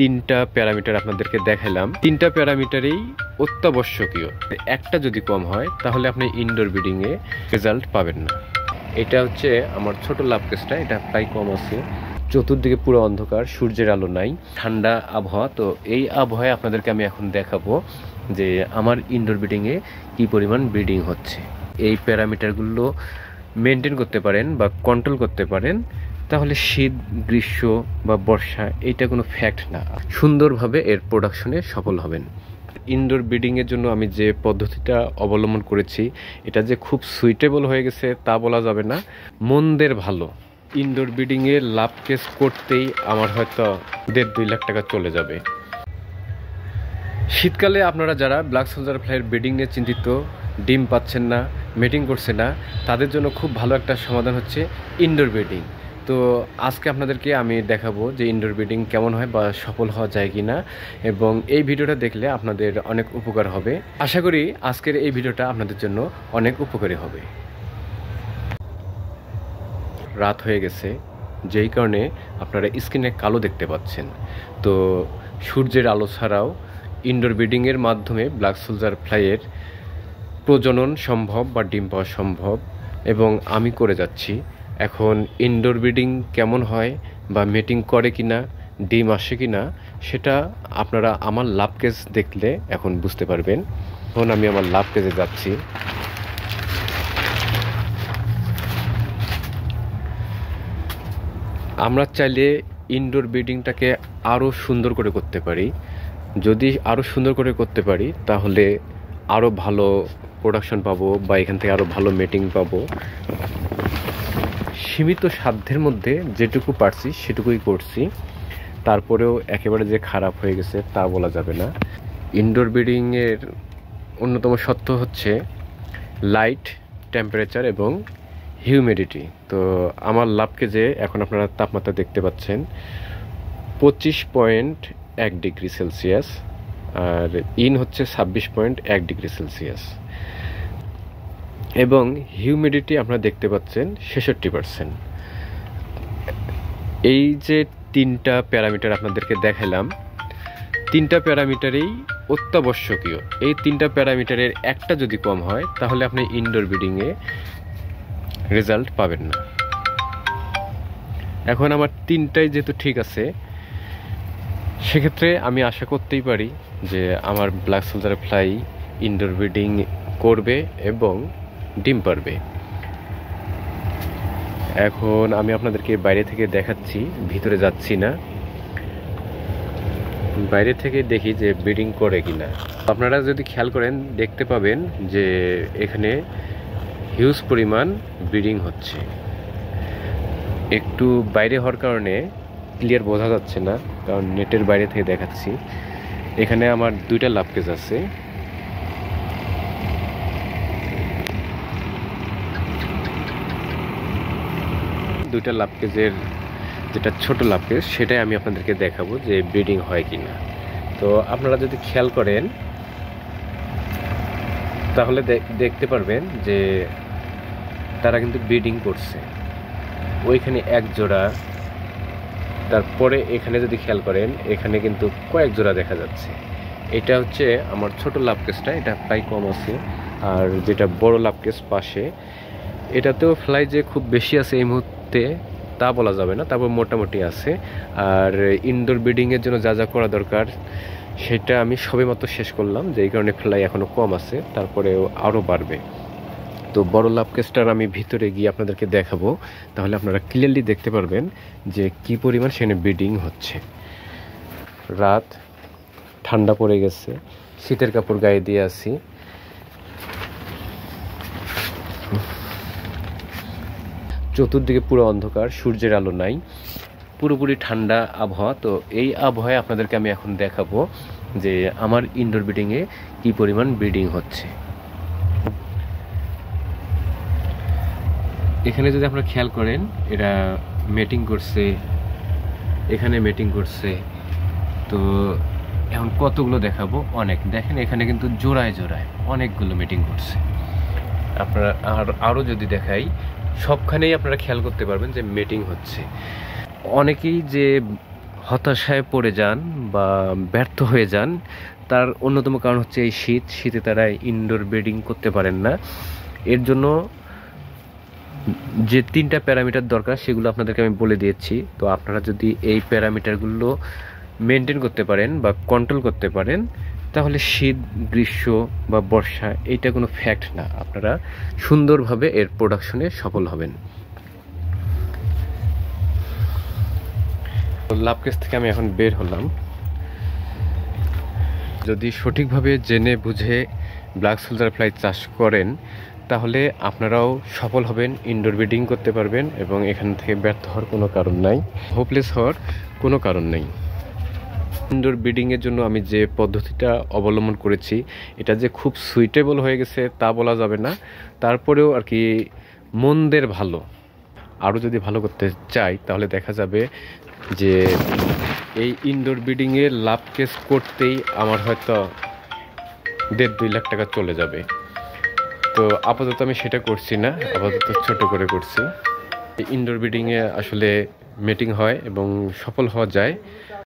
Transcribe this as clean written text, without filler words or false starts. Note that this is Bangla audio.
তিনটা প্যারামিটার আপনাদেরকে দেখালাম, তিনটা প্যারামিটারই অত্যাবশ্যকীয়। একটা যদি কম হয় তাহলে আপনি ইনডোর ব্রিডিং এ রেজাল্ট পাবেন না। এটা হচ্ছে আমার ছোট লাভ কেসটা, এটা প্রায় কম আছে। চতুর্দিকে পুরো অন্ধকার, সূর্যের আলো নাই, ঠান্ডা আবহাওয়া। তো এই আবহাওয়ায় আপনাদেরকে আমি এখন দেখাবো যে আমার ইনডোর ব্রিডিং এ কি পরিমাণ ব্রিডিং হচ্ছে। এই প্যারামিটারগুলো মেনটেন করতে পারেন বা কন্ট্রোল করতে পারেন, তাহলে শীত, গ্রীষ্ম বা বর্ষা এইটা কোনো ফ্যাক্ট না, সুন্দরভাবে এর প্রোডাকশনে সফল হবেন। ইনডোর ব্রিডিংয়ের জন্য আমি যে পদ্ধতিটা অবলম্বন করেছি, এটা যে খুব সুইটেবল হয়ে গেছে তা বলা যাবে না, মন্দের ভালো। ইনডোর ব্রিডিংয়ে লাভ কেস করতেই আমার হয়তো 1.5-2 লাখ টাকা চলে যাবে। শীতকালে আপনারা যারা ব্ল্যাক সোলজার ফ্লাইয়ের ব্রিডিং নিয়ে চিন্তিত, ডিম পাচ্ছেন না, মেটিং করছে না, তাদের জন্য খুব ভালো একটা সমাধান হচ্ছে ইনডোর ব্রিডিং। তো আজকে আপনাদেরকে আমি দেখাবো যে ইনডোর ব্রিডিং কেমন হয় বা সফল হওয়া যায় কি না, এবং এই ভিডিওটা দেখলে আপনাদের অনেক উপকার হবে। আশা করি আজকের এই ভিডিওটা আপনাদের জন্য অনেক উপকারী হবে। রাত হয়ে গেছে, যেই কারণে আপনারা স্ক্রিনে কালো দেখতে পাচ্ছেন। তো সূর্যের আলো ছাড়াও ইনডোর ব্রিডিংয়ের মাধ্যমে ব্ল্যাক সোলজার ফ্লাইয়ের প্রজনন সম্ভব বা ডিম পাওয়া সম্ভব, এবং আমি করে যাচ্ছি। এখন ইনডোর ব্রিডিং কেমন হয় বা মেটিং করে কিনা, ডিম আসে কিনা, সেটা আপনারা আমার লাভ কেস দেখলে এখন বুঝতে পারবেন। এখন আমি আমার লাভ কেসে যাচ্ছি। আমরা চাইলে ইনডোর ব্রিডিংটাকে আরও সুন্দর করে করতে পারি। যদি আরও সুন্দর করে করতে পারি তাহলে আরও ভালো প্রোডাকশন পাবো বা এখান থেকে আরও ভালো মেটিং পাবো। সীমিত সাধ্যের মধ্যে যেটুকু পারছি সেটুকুই করছি, তারপরেও একেবারে যে খারাপ হয়ে গেছে তা বলা যাবে না। ইনডোর ব্রিডিংয়ের অন্যতম সত্য হচ্ছে লাইট, টেম্পারেচার এবং হিউমিডিটি। তো আমার লাভকে যে এখন আপনারা তাপমাত্রা দেখতে পাচ্ছেন 25.1 ডিগ্রি সেলসিয়াস, আর ইন হচ্ছে 26.1 ডিগ্রি সেলসিয়াস, এবং হিউমিডিটি আপনারা দেখতে পাচ্ছেন 66%। এই যে তিনটা প্যারামিটার আপনাদেরকে দেখালাম, তিনটা প্যারামিটারই অত্যাবশ্যকীয়। এই তিনটা প্যারামিটারের একটা যদি কম হয় তাহলে আপনি ইনডোর ব্রিডিংয়ে রেজাল্ট পাবেন না। এখন আমার তিনটাই যেহেতু ঠিক আছে, সেক্ষেত্রে আমি আশা করতেই পারি যে আমার black soldier fly indoor breeding করবে এবং ডিম পারবে। এখন আমি আপনাদেরকে বাইরে থেকে দেখাচ্ছি, ভিতরে যাচ্ছি না। বাইরে থেকে দেখি যে ব্রিডিং করে কিনা। আপনারা যদি খেয়াল করেন দেখতে পাবেন যে এখানে হিউজ পরিমাণ ব্রিডিং হচ্ছে। একটু বাইরে হওয়ার কারণে ক্লিয়ার বোঝা যাচ্ছে না, কারণ নেটের বাইরে থেকে দেখাচ্ছি। এখানে আমার 2টা লাভ কেস আছে। দুইটা লাভ কেজের যেটা ছোট লাভ কেস, সেটাই আমি আপনাদেরকে দেখাবো যে ব্রিডিং হয় কিনা। তো আপনারা যদি খেয়াল করেন তাহলে দেখতে পারবেন যে তারা কিন্তু ব্রিডিং করছে। ওইখানে এক জোড়া, তারপরে এখানে যদি খেয়াল করেন এখানে কিন্তু কয়েক জোড়া দেখা যাচ্ছে। এটা হচ্ছে আমার ছোট লাভ কেসটা, এটা প্রায় কম আছে। আর যেটা বড় লাভ কেস পাশে, এটাতেও ফ্লাই যে খুব বেশি আছে এই মুহূর্তে তা বলা যাবে না, তারপর মোটামুটি আছে। আর ইনডোর ব্রিডিংয়ের জন্য যা যা করা দরকার সেটা আমি সবেমাত্র শেষ করলাম, যেই কারণে ফ্লাই এখনও কম আছে, তারপরেও আরও বাড়বে। তো বড় লাভ কেসটার আমি ভিতরে গিয়ে আপনাদেরকে দেখাবো, তাহলে আপনারা ক্লিয়ারলি দেখতে পারবেন যে কি পরিমাণ সেখানে ব্রিডিং হচ্ছে। রাত, ঠান্ডা পড়ে গেছে, শীতের কাপড় গায়ে দিয়ে আছি। চতুর্দিকে পুরো অন্ধকার, সূর্যের আলো নাই, পুরোপুরি ঠান্ডা আবহাওয়া। তো এই আবহাওয়ায় আপনাদেরকে আমি এখন দেখাবো যে আমার ইনডোর ব্রিডিংয়ে কি পরিমাণ ব্রিডিং হচ্ছে। এখানে যদি আপনারা খেয়াল করেন, এরা মেটিং করছে, এখানে মেটিং করছে। তো এখন কতগুলো দেখাবো, অনেক। দেখেন এখানে কিন্তু জোড়ায় জোড়ায় অনেকগুলো মিটিং করছে। আপনারা আরও যদি দেখাই, সবখানেই আপনারা খেয়াল করতে পারবেন যে মিটিং হচ্ছে। অনেকেই যে হতাশায় পড়ে যান বা ব্যর্থ হয়ে যান, তার অন্যতম কারণ হচ্ছে এই শীতে তারা ইনডোর ব্রিডিং করতে পারেন না। এর জন্য যে 3টা প্যারামিটার দরকার সেগুলো আপনাদেরকে আমি বলে দিয়েছি। তো আপনারা যদি এই প্যারামিটারগুলো মেনটেন করতে পারেন বা কন্ট্রোল করতে পারেন, তাহলে শীত, গ্রীষ্ম বা বর্ষা এইটা কোনো ফ্যাক্ট না, আপনারা সুন্দরভাবে এর প্রোডাকশনে সফল হবেন। লাভ কেস থেকে আমি এখন বের হলাম। যদি সঠিকভাবে জেনে বুঝে ব্ল্যাক সোলজার ফ্লাই চাষ করেন, তাহলে আপনারাও সফল হবেন, ইনডোর ব্রিডিং করতে পারবেন এবং এখান থেকে ব্যর্থ হওয়ার কোনো কারণ নাই, হোপলেস হওয়ার কোনো কারণ নেই। ইনডোর ব্রিডিংয়ের জন্য আমি যে পদ্ধতিটা অবলম্বন করেছি, এটা যে খুব সুইটেবল হয়ে গেছে তা বলা যাবে না, তারপরেও আর কি মন্দের ভালো। আরও যদি ভালো করতে চাই তাহলে দেখা যাবে যে এই ইনডোর ব্রিডিংয়ে লাভ কেস করতেই আমার হয়তো 1.5-2 লাখ টাকা চলে যাবে। তো আপাতত আমি সেটা করছি না, আপাতত ছোট করে করছি। ইনডোর ব্রিডিংয়ে আসলে মেটিং হয় এবং সফল হওয়া যায়।